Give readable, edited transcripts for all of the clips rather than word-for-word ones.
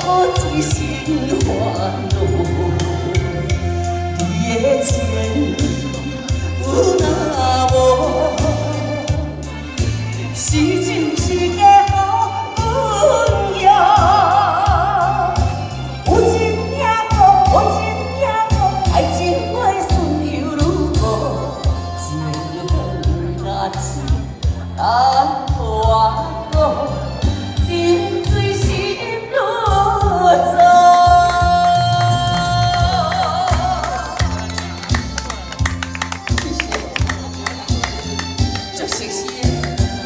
可醉心烦恼，你的情有若无，是情是假好运用。有情也无，无情也无，爱情会顺又如何？情若是难破果，饮醉心如醉。谢谢，足熟悉的，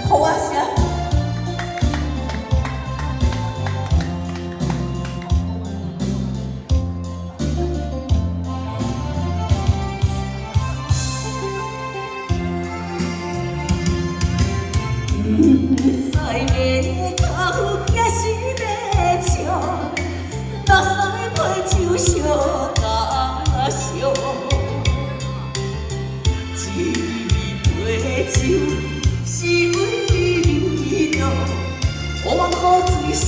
给我写。在夜头也是要笑，目屎配酒烧甲烧，一杯酒是为你浓，我可醉心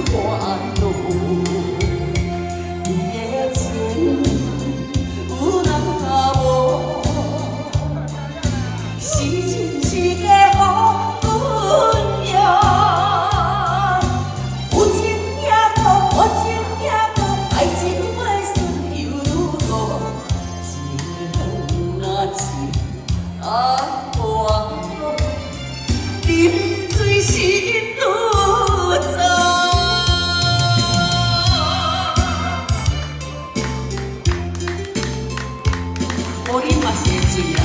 烦恼，你的情有若无，是情是假好。饮醉心如醉，无你嘛是会醉啊！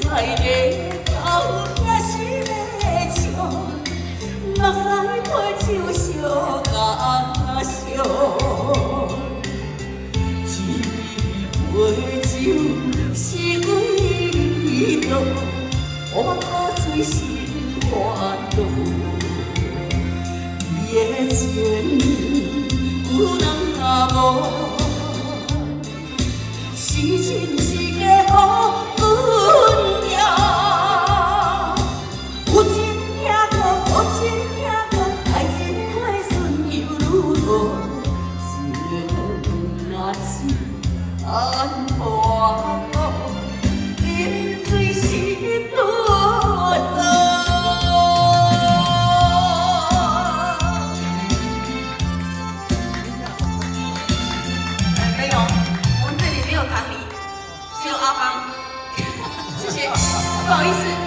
在夜头也是要笑，目屎配酒烧甲烧。杯酒是为你浓，我可醉心烦恼，你的情有若无，是情是假好运用。有情也无，无情也无，爱情会顺又如何？情若是难破果，饮醉心如醉。没有，我们这里没有堂礼，只有阿芳。谢谢，不好意思。